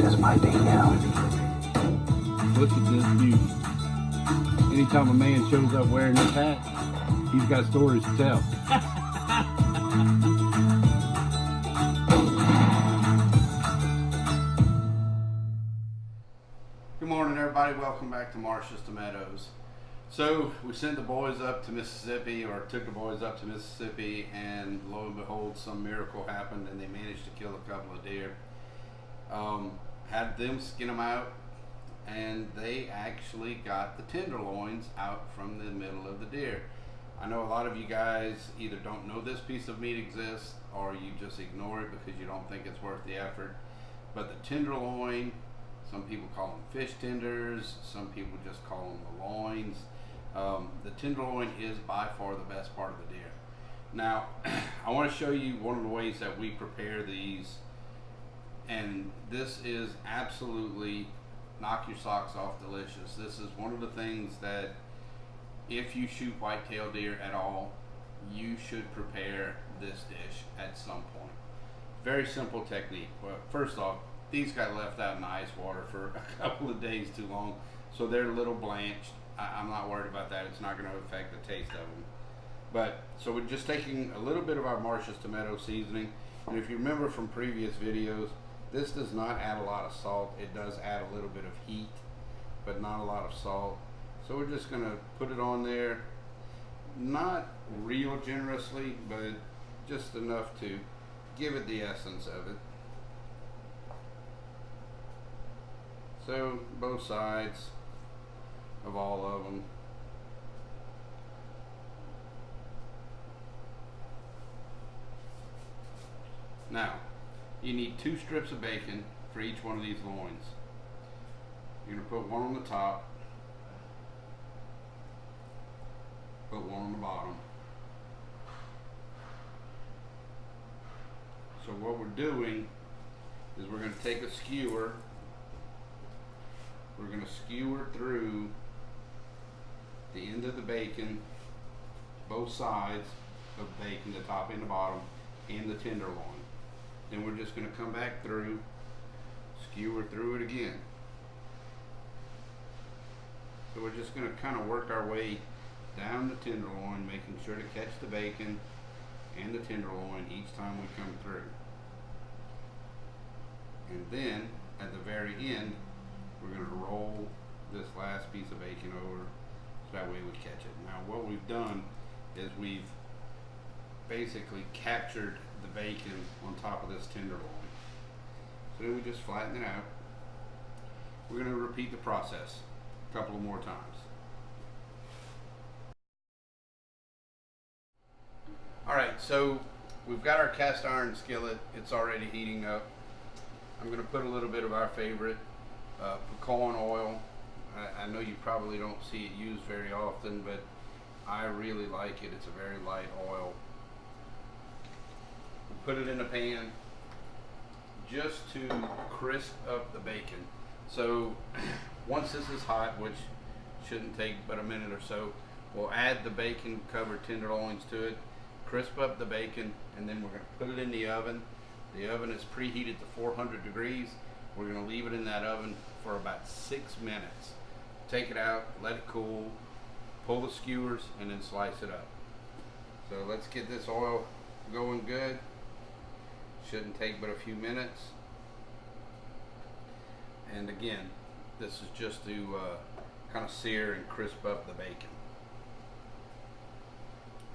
this might be him. Look at this beauty. Anytime a man shows up wearing this hat, he's got stories to tell. Good morning, everybody. Welcome back to Marsh's Tomatoes. So we sent the boys up to Mississippi, or took the boys up to Mississippi, and lo and behold, some miracle happened, and they managed to kill a couple of deer. Had them skin them out, and they actually got the tenderloins out from the middle of the deer. I know a lot of you guys either don't know this piece of meat exists, or you just ignore it because you don't think it's worth the effort. But the tenderloin, some people call them fish tenders, some people just call them the loins. The tenderloin is by far the best part of the deer. Now, I want to show you one of the ways that we prepare these, and this is absolutely knock your socks off delicious. This is one of the things that if you shoot whitetail deer at all, you should prepare this dish at some point. Very simple technique. Well, first off, these got left out in the ice water for a couple of days too long, so they're a little blanched. I'm not worried about that. It's not going to affect the taste of them. But so we're just taking a little bit of our Marsh's tomato seasoning, and if you remember from previous videos, this does not add a lot of salt. It does add a little bit of heat, but not a lot of salt. So we're just going to put it on there, not real generously, but just enough to give it the essence of it. So both sides of all of them. Now, you need 2 strips of bacon for each one of these loins. You're going to put one on the top, put one on the bottom. So what we're doing is we're going to take a skewer. We're going to skewer through the end of the bacon, both sides of bacon, the top and the bottom, and the tenderloin. Then we're just going to come back through, skewer through it again. So we're just going to kind of work our way down the tenderloin, making sure to catch the bacon and the tenderloin each time we come through. And then at the very end, we're going to roll this last piece of bacon over so that way we catch it. Now what we've done is we've basically captured the bacon on top of this tenderloin. So then we just flatten it out. We're going to repeat the process a couple of more times. Alright, so we've got our cast iron skillet. It's already heating up. I'm going to put a little bit of our favorite pecan oil. I know you probably don't see it used very often, but I really like it. It's a very light oil. Put it in a pan just to crisp up the bacon. So once this is hot, which shouldn't take but a minute or so, we'll add the bacon covered tenderloins to it, crisp up the bacon, and then we're going to put it in the oven. The oven is preheated to 400 degrees. We're going to leave it in that oven for about 6 minutes. Take it out, let it cool, pull the skewers, and then slice it up. So let's get this oil going good. Shouldn't take but a few minutes. And again, this is just to kind of sear and crisp up the bacon.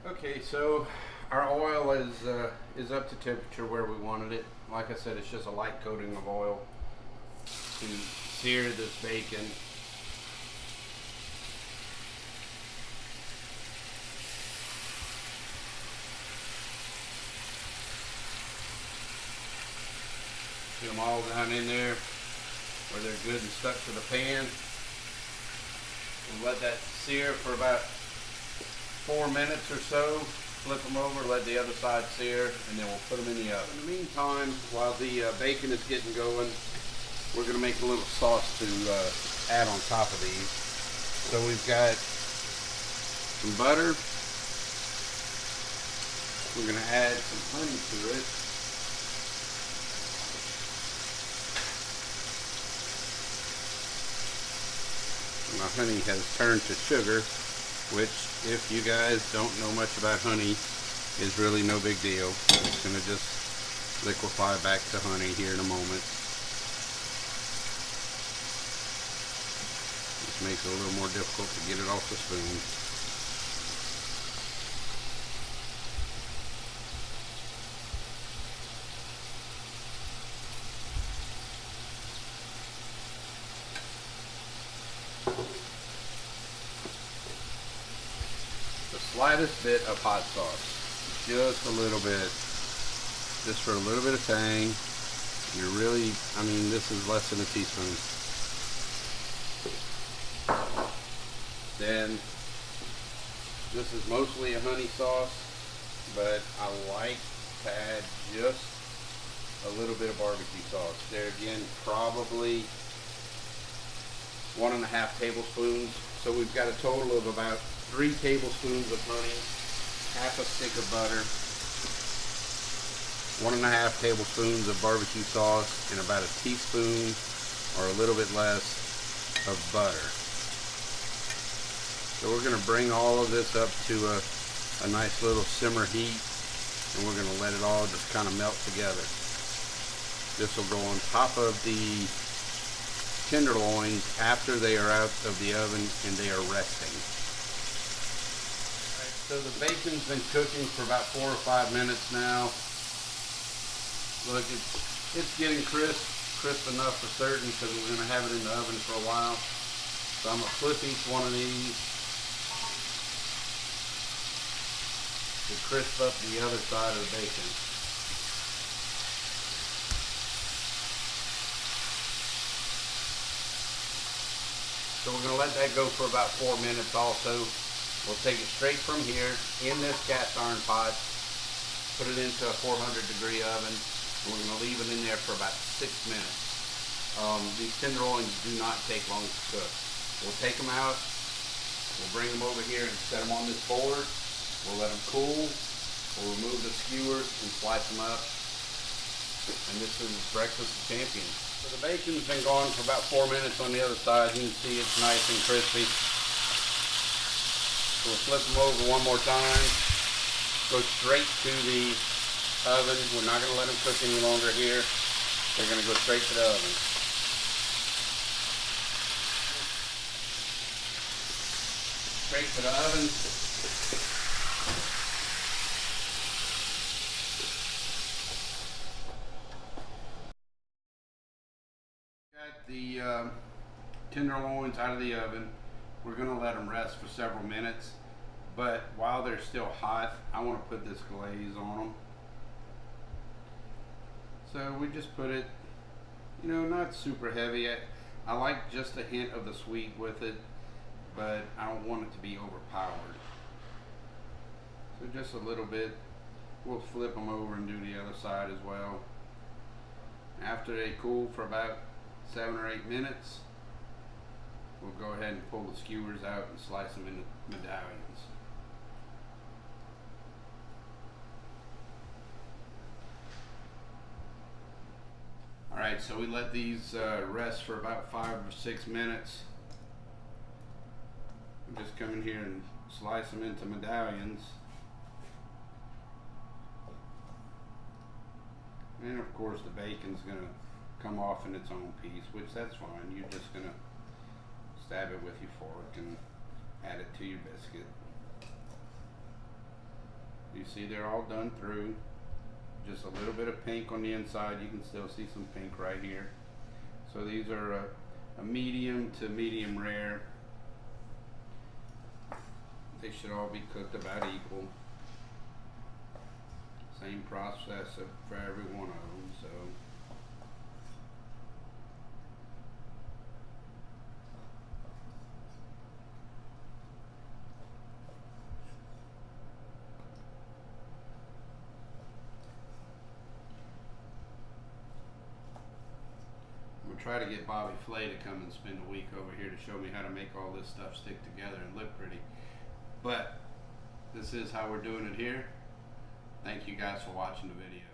Okay, so our oil is up to temperature where we wanted it. Like I said, it's just a light coating of oil to sear this bacon. Get them all down in there where they're good and stuck to the pan. We'll let that sear for about 4 minutes or so. Flip them over, let the other side sear, and then we'll put them in the oven. In the meantime, while the bacon is getting going, we're going to make a little sauce to add on top of these. So we've got some butter. We're going to add some honey to it. My honey has turned to sugar, which, if you guys don't know much about honey, is really no big deal. It's going to just liquefy back to honey here in a moment. This makes it a little more difficult to get it off the spoon. The slightest bit of hot sauce, just a little bit, just for a little bit of tang. You're really, I mean, this is less than a teaspoon. Then this is mostly a honey sauce, but I like to add just a little bit of barbecue sauce. There again, probably 1.5 tablespoons. So we've got a total of about 3 tablespoons of honey, half a stick of butter, 1.5 tablespoons of barbecue sauce, and about a teaspoon or a little bit less of butter. So we're going to bring all of this up to a nice little simmer heat, and we're going to let it all just kind of melt together. This will go on top of the tenderloins after they are out of the oven and they are resting. Right, so the bacon's been cooking for about 4 or 5 minutes now. Look, it's getting crisp enough for certain, because we're going to have it in the oven for a while. So I'm going to flip each one of these to crisp up the other side of the bacon. So we're going to let that go for about 4 minutes also. We'll take it straight from here in this cast iron pot, put it into a 400-degree oven, and we're going to leave it in there for about 6 minutes. These tenderloins do not take long to cook. We'll take them out, we'll bring them over here and set them on this board. We'll let them cool, we'll remove the skewers and slice them up. And this is breakfast of champions. So the bacon's been gone for about 4 minutes on the other side. You can see it's nice and crispy. So we'll flip them over one more time. Go straight to the oven. We're not going to let them cook any longer here. They're going to go straight to the oven. Straight to the oven. The tenderloins out of the oven. We're going to let them rest for several minutes, but while they're still hot, I want to put this glaze on them. So we just put it, you know, not super heavy. I like just a hint of the sweet with it, but I don't want it to be overpowered. So just a little bit. We'll flip them over and do the other side as well. After they cool for about 7 or 8 minutes, we'll go ahead and pull the skewers out and slice them into medallions. Alright, so we let these rest for about 5 or 6 minutes. We'll just come in here and slice them into medallions. And of course the bacon's going to come off in its own piece, which that's fine. You're just going to stab it with your fork and add it to your biscuit. You see they're all done through. Just a little bit of pink on the inside. You can still see some pink right here. So these are a medium to medium rare. They should all be cooked about equal. Same process for every one of them. So try to get Bobby Flay to come and spend a week over here to show me how to make all this stuff stick together and look pretty. But this is how we're doing it here. Thank you guys for watching the video.